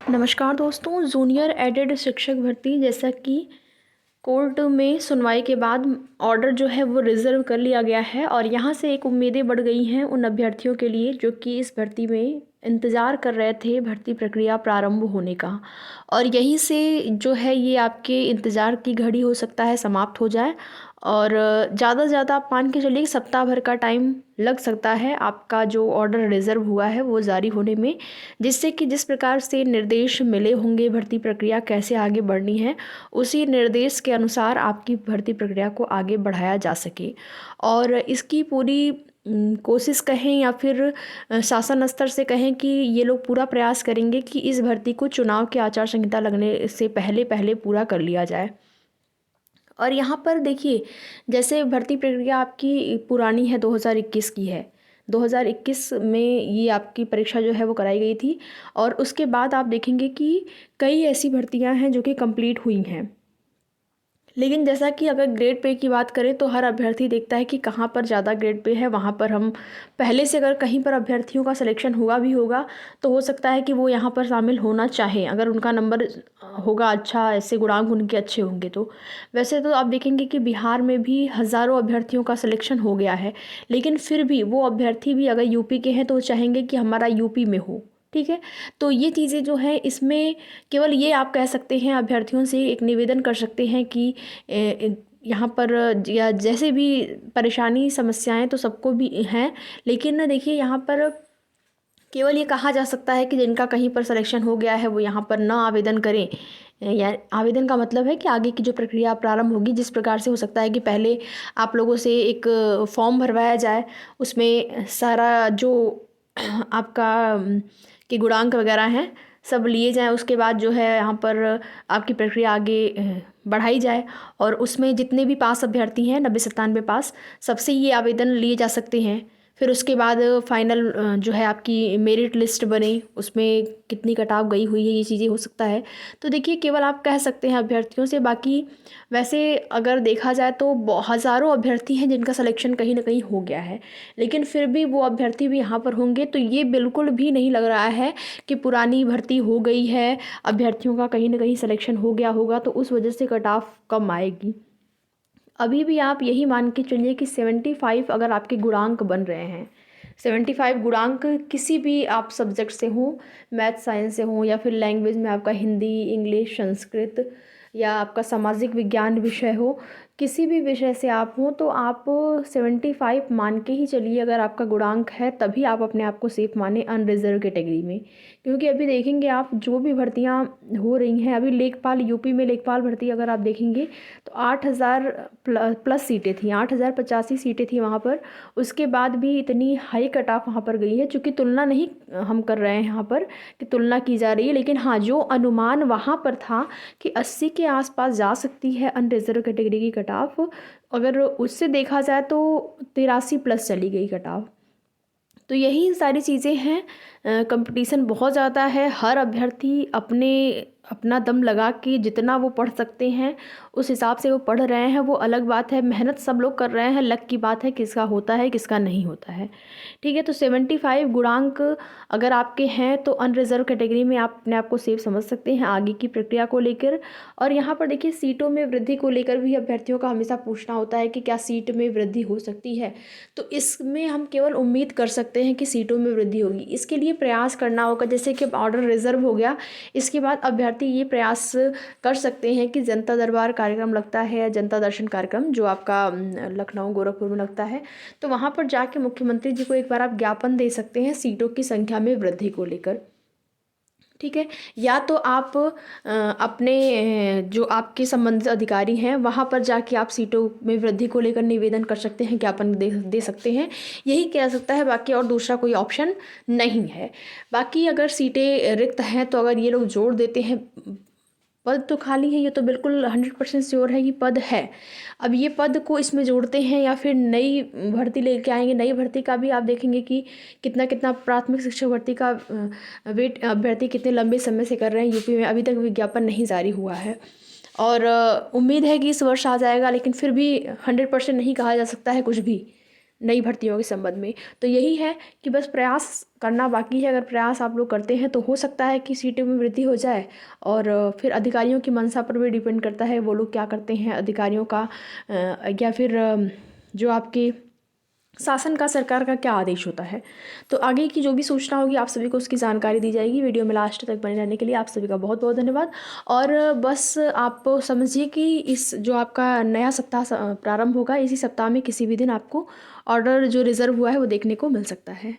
नमस्कार दोस्तों, junior added शिक्षक भर्ती जैसा कि कोर्ट में सुनवाई के बाद ऑर्डर जो है वो रिज़र्व कर लिया गया है और यहाँ से एक उम्मीदें बढ़ गई हैं उन अभ्यर्थियों के लिए जो कि इस भर्ती में इंतज़ार कर रहे थे भर्ती प्रक्रिया प्रारंभ होने का। और यहीं से जो है ये आपके इंतज़ार की घड़ी हो सकता है समाप्त हो जाए और ज़्यादा से ज़्यादा आप मान के चलिए सप्ताह भर का टाइम लग सकता है आपका जो ऑर्डर रिज़र्व हुआ है वो जारी होने में, जिससे कि जिस प्रकार से निर्देश मिले होंगे भर्ती प्रक्रिया कैसे आगे बढ़नी है, उसी निर्देश के अनुसार आपकी भर्ती प्रक्रिया को आगे बढ़ाया जा सके। और इसकी पूरी कोशिश कहें या फिर शासन स्तर से कहें कि ये लोग पूरा प्रयास करेंगे कि इस भर्ती को चुनाव की आचार संहिता लगने से पहले पहले पूरा कर लिया जाए। और यहाँ पर देखिए, जैसे भर्ती प्रक्रिया आपकी पुरानी है, 2021 की है। 2021 में ये आपकी परीक्षा जो है वो कराई गई थी और उसके बाद आप देखेंगे कि कई ऐसी भर्तियां हैं जो कि कंप्लीट हुई हैं। लेकिन जैसा कि अगर ग्रेड पे की बात करें तो हर अभ्यर्थी देखता है कि कहाँ पर ज़्यादा ग्रेड पे है, वहाँ पर हम पहले से अगर कहीं पर अभ्यर्थियों का सिलेक्शन हुआ भी होगा तो हो सकता है कि वो यहाँ पर शामिल होना चाहें, अगर उनका नंबर होगा अच्छा, ऐसे गुणांक उनके अच्छे होंगे तो। वैसे तो आप देखेंगे कि बिहार में भी हज़ारों अभ्यर्थियों का सिलेक्शन हो गया है, लेकिन फिर भी वो अभ्यर्थी भी अगर यूपी के हैं तो वो चाहेंगे कि हमारा यूपी में हो। ठीक है, तो ये चीज़ें जो हैं इसमें केवल ये आप कह सकते हैं, अभ्यर्थियों से एक निवेदन कर सकते हैं कि यहाँ पर या जैसे भी परेशानी समस्याएं तो सबको भी हैं, लेकिन ना देखिए यहाँ पर केवल ये कहा जा सकता है कि जिनका कहीं पर सिलेक्शन हो गया है वो यहाँ पर ना आवेदन करें। या आवेदन का मतलब है कि आगे की जो प्रक्रिया प्रारंभ होगी, जिस प्रकार से हो सकता है कि पहले आप लोगों से एक फॉर्म भरवाया जाए, उसमें सारा जो आपका के गुणांक वगैरह हैं सब लिए जाएं, उसके बाद जो है यहाँ पर आपकी प्रक्रिया आगे बढ़ाई जाए और उसमें जितने भी पास अभ्यर्थी हैं 90-97 पास, सबसे ये आवेदन लिए जा सकते हैं। फिर उसके बाद फाइनल जो है आपकी मेरिट लिस्ट बने, उसमें कितनी कटाव गई हुई है, ये चीज़ें हो सकता है। तो देखिए केवल आप कह सकते हैं अभ्यर्थियों से, बाकी वैसे अगर देखा जाए तो हज़ारों अभ्यर्थी हैं जिनका सिलेक्शन कहीं ना कहीं हो गया है, लेकिन फिर भी वो अभ्यर्थी भी यहाँ पर होंगे तो ये बिल्कुल भी नहीं लग रहा है कि पुरानी भर्ती हो गई है, अभ्यर्थियों का कहीं ना कहीं सिलेक्शन हो गया होगा तो उस वजह से कट ऑफ कम आएगी। अभी भी आप यही मान के चलिए कि 75 अगर आपके गुणांक बन रहे हैं, 75 गुणांक किसी भी आप सब्जेक्ट से हों, मैथ साइंस से हों या फिर लैंग्वेज में आपका हिंदी, इंग्लिश, संस्कृत या आपका सामाजिक विज्ञान विषय हो, किसी भी विषय से आप हों तो आप 75 मान के ही चलिए अगर आपका गुणांक है, तभी आप अपने आप को सेफ माने अनरिजर्व कैटेगरी में। क्योंकि अभी देखेंगे आप जो भी भर्तियां हो रही हैं, अभी लेखपाल यूपी में लेखपाल भर्ती अगर आप देखेंगे तो 8,000 प्लस सीटें थी, 8,085 सीटें थी वहाँ पर। उसके बाद भी इतनी हाई कट ऑफ वहाँ पर गई है, चूँकि तुलना नहीं हम कर रहे हैं यहाँ पर कि तुलना की जा रही है, लेकिन हाँ जो अनुमान वहाँ पर था कि 80 के आसपास जा सकती है अनरिजर्व कैटेगरी की कट ऑफ, अगर उससे देखा जाए तो 83 प्लस चली गई कट ऑफ। तो यही सारी चीज़ें हैं, कंपटीशन बहुत ज़्यादा है, हर अभ्यर्थी अपना दम लगा के जितना वो पढ़ सकते हैं उस हिसाब से वो पढ़ रहे हैं, वो अलग बात है। मेहनत सब लोग कर रहे हैं, लक की बात है किसका होता है किसका नहीं होता है। ठीक है, तो 75 गुणांक अगर आपके हैं तो अनरिजर्व कैटेगरी में आप अपने आप को सेफ समझ सकते हैं आगे की प्रक्रिया को लेकर। और यहाँ पर देखिए सीटों में वृद्धि को लेकर भी अभ्यर्थियों का हमेशा पूछना होता है कि क्या सीट में वृद्धि हो सकती है, तो इसमें हम केवल उम्मीद कर सकते हैं कि सीटों में वृद्धि होगी। इसके लिए प्रयास करना होगा, जैसे कि ऑर्डर रिजर्व हो गया, इसके बाद अभ्यर्थी ये प्रयास कर सकते हैं कि जनता दरबार कार्यक्रम लगता है या जनता दर्शन कार्यक्रम जो आपका लखनऊ गोरखपुर में लगता है, तो वहाँ पर जाके मुख्यमंत्री जी को एक बार आप ज्ञापन दे सकते हैं सीटों की संख्या में वृद्धि को लेकर। ठीक है, या तो आप अपने जो आपके संबंधित अधिकारी हैं वहाँ पर जाके आप सीटों में वृद्धि को लेकर निवेदन कर सकते हैं, ज्ञापन दे सकते हैं, यही किया सकता है, बाकी और दूसरा कोई ऑप्शन नहीं है। बाकी अगर सीटें रिक्त हैं तो अगर ये लोग जोड़ देते हैं, पद तो खाली है, ये तो बिल्कुल 100% श्योर है कि पद है। अब ये पद को इसमें जोड़ते हैं या फिर नई भर्ती लेके आएंगे, नई भर्ती का भी आप देखेंगे कि कितना कितना प्राथमिक शिक्षक भर्ती का वेट अभ्यर्थी कितने लंबे समय से कर रहे हैं यूपी में, अभी तक विज्ञापन नहीं जारी हुआ है। और उम्मीद है कि इस वर्ष आ जाएगा, लेकिन फिर भी 100% नहीं कहा जा सकता है कुछ भी। नई भर्तियों के संबंध में। तो यही है कि बस प्रयास करना बाकी है। अगर प्रयास आप लोग करते हैं तो हो सकता है कि सीटों में वृद्धि हो जाए। और फिर अधिकारियों की मंशा पर भी डिपेंड करता है, वो लोग क्या करते हैं अधिकारियों का, या फिर जो आपके शासन का, सरकार का क्या आदेश होता है। तो आगे की जो भी सूचना होगी आप सभी को उसकी जानकारी दी जाएगी। वीडियो में लास्ट तक बने रहने के लिए आप सभी का बहुत बहुत धन्यवाद। और बस आप समझिए कि इस जो आपका नया सप्ताह प्रारंभ होगा, इसी सप्ताह में किसी भी दिन आपको ऑर्डर जो रिज़र्व हुआ है वो देखने को मिल सकता है।